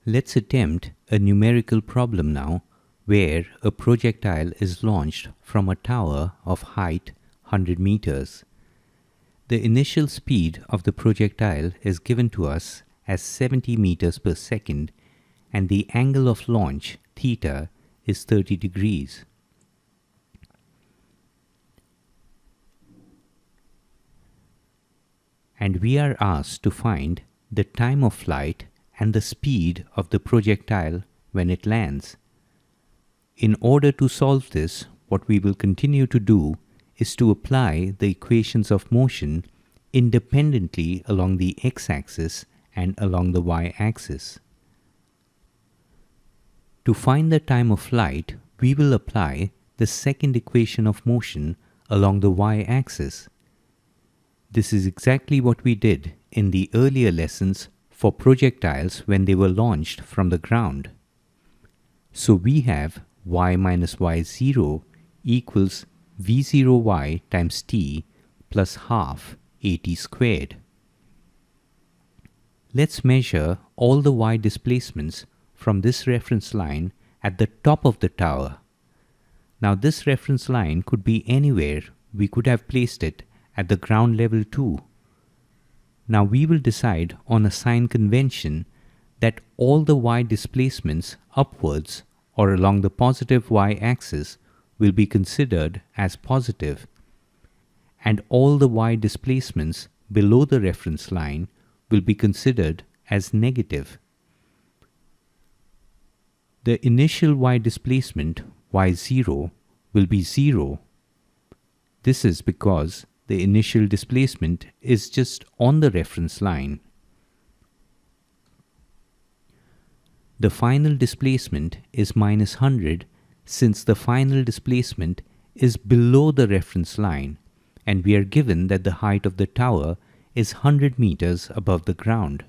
Let's attempt a numerical problem now, where a projectile is launched from a tower of height 100 meters. The initial speed of the projectile is given to us as 70 meters per second, and the angle of launch, theta, is 30 degrees. And we are asked to find the time of flight and the speed of the projectile when it lands. In order to solve this, what we will continue to do is to apply the equations of motion independently along the x-axis and along the y-axis. To find the time of flight, we will apply the second equation of motion along the y-axis. This is exactly what we did in the earlier lessons for projectiles when they were launched from the ground. So we have y minus y0 equals v0y times t plus half at squared. Let's measure all the y displacements from this reference line at the top of the tower. Now this reference line could be anywhere. We could have placed it at the ground level too. Now we will decide on a sign convention that all the y displacements upwards or along the positive y-axis will be considered as positive, and all the y displacements below the reference line will be considered as negative. The initial y displacement, y0, will be 0. This is because the initial displacement is just on the reference line. The final displacement is minus 100 since the final displacement is below the reference line, and we are given that the height of the tower is 100 meters above the ground.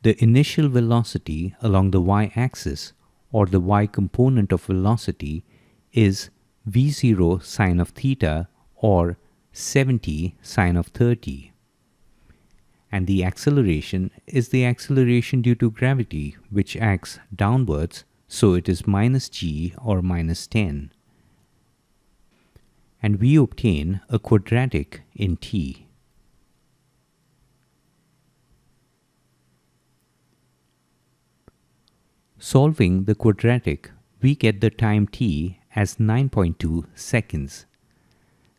The initial velocity along the y-axis, or the y component of velocity, is v0 sine of theta, or 70 sine of 30. And the acceleration is the acceleration due to gravity, which acts downwards, so it is minus g or minus 10. And we obtain a quadratic in t. Solving the quadratic, we get the time t as 9.2 seconds.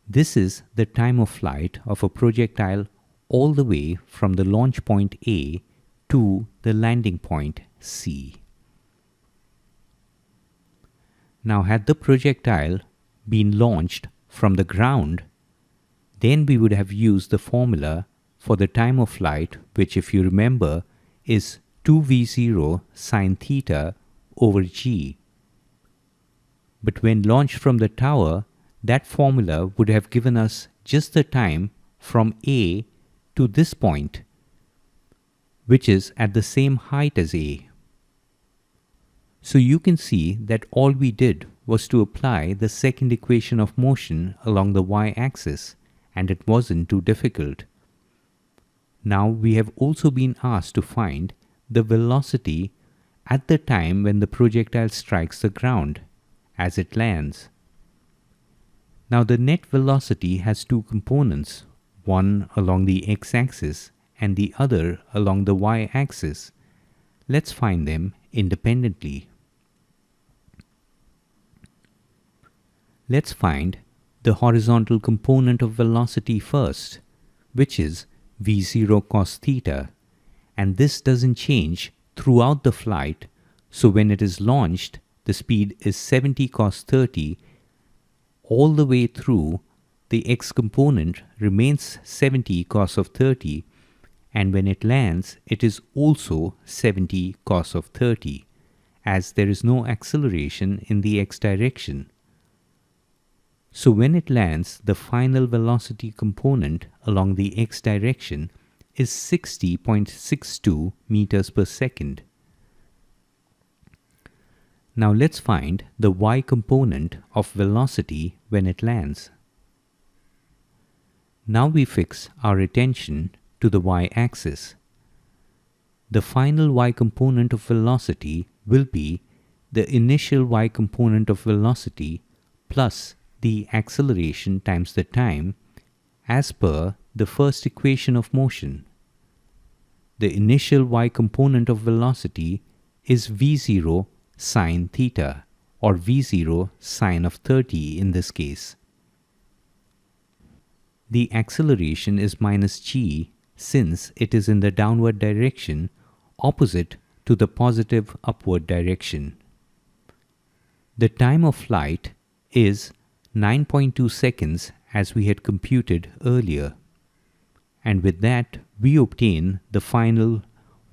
This is the time of flight of a projectile all the way from the launch point A to the landing point C. Now, had the projectile been launched from the ground, then we would have used the formula for the time of flight, which, if you remember, is 2v0 sine theta over g. But when launched from the tower, that formula would have given us just the time from A to this point, which is at the same height as A. So you can see that all we did was to apply the second equation of motion along the y-axis, and it wasn't too difficult. Now we have also been asked to find the velocity at the time when the projectile strikes the ground, as it lands. Now the net velocity has two components, one along the x-axis and the other along the y-axis. Let's find them independently. Let's find the horizontal component of velocity first, which is v0 cos theta, and this doesn't change throughout the flight, so when it is launched, the speed is 70 cos 30. All the way through, the x component remains 70 cos of 30, and when it lands, it is also 70 cos of 30. as there is no acceleration in the x direction. So when it lands, the final velocity component along the x direction is 60.62 meters per second. Now let's find the y component of velocity when it lands. Now we fix our attention to the y-axis. The final y component of velocity will be the initial y component of velocity plus the acceleration times the time as per the first equation of motion. The initial y component of velocity is v0 sine theta, or v0 sine of 30 in this case. The acceleration is minus g since it is in the downward direction opposite to the positive upward direction. The time of flight is 9.2 seconds as we had computed earlier. And with that, we obtain the final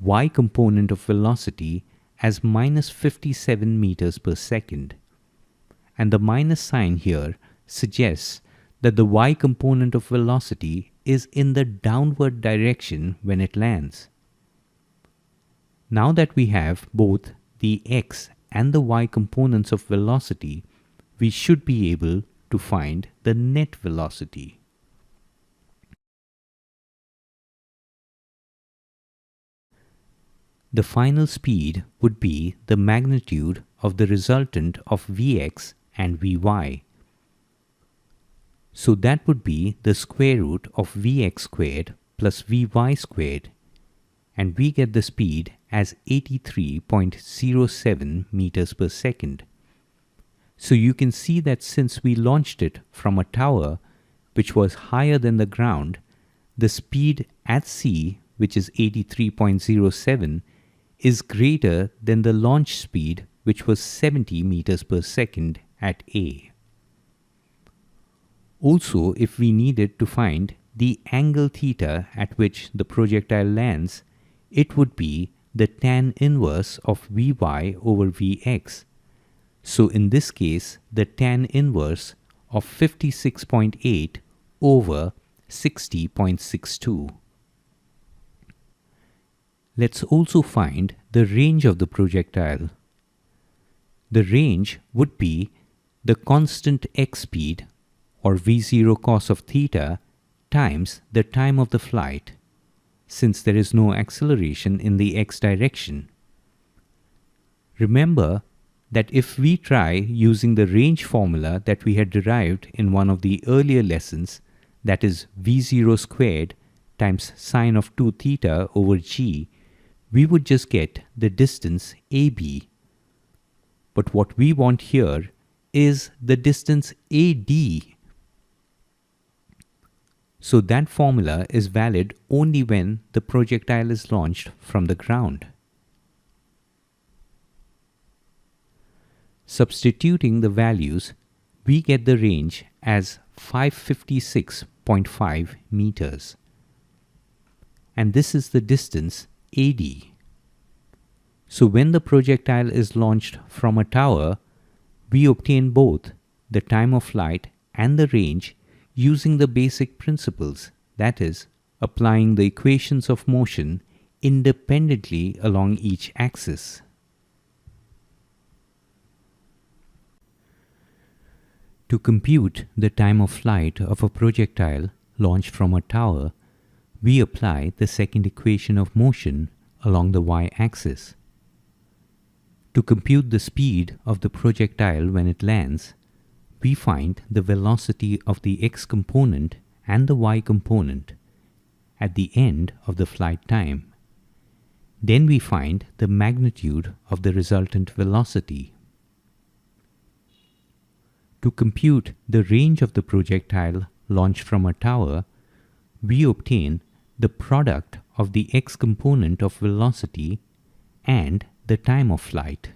y component of velocity as minus 57 meters per second. And the minus sign here suggests that the y component of velocity is in the downward direction when it lands. Now that we have both the x and the y components of velocity, we should be able to find the net velocity. The final speed would be the magnitude of the resultant of Vx and Vy. So that would be the square root of Vx squared plus Vy squared, and we get the speed as 83.07 meters per second. So you can see that since we launched it from a tower which was higher than the ground, the speed at C, which is 83.07, is greater than the launch speed, which was 70 meters per second at A. Also, if we needed to find the angle theta at which the projectile lands, it would be the tan inverse of Vy over Vx. So in this case, the tan inverse of 56.8 over 60.62. Let's also find the range of the projectile. The range would be the constant x speed, or v0 cos of theta, times the time of the flight, since there is no acceleration in the x direction. Remember that if we try using the range formula that we had derived in one of the earlier lessons, that is v0 squared times sine of 2 theta over g, we would just get the distance AB. But what we want here is the distance AD. So that formula is valid only when the projectile is launched from the ground. Substituting the values, we get the range as 556.5 meters. And this is the distance AD. So when the projectile is launched from a tower, we obtain both the time of flight and the range using the basic principles, that is, applying the equations of motion independently along each axis. To compute the time of flight of a projectile launched from a tower, we apply the second equation of motion along the y-axis. To compute the speed of the projectile when it lands, we find the velocity of the x component and the y component at the end of the flight time. Then we find the magnitude of the resultant velocity. To compute the range of the projectile launched from a tower, we obtain the product of the x component of velocity and the time of flight.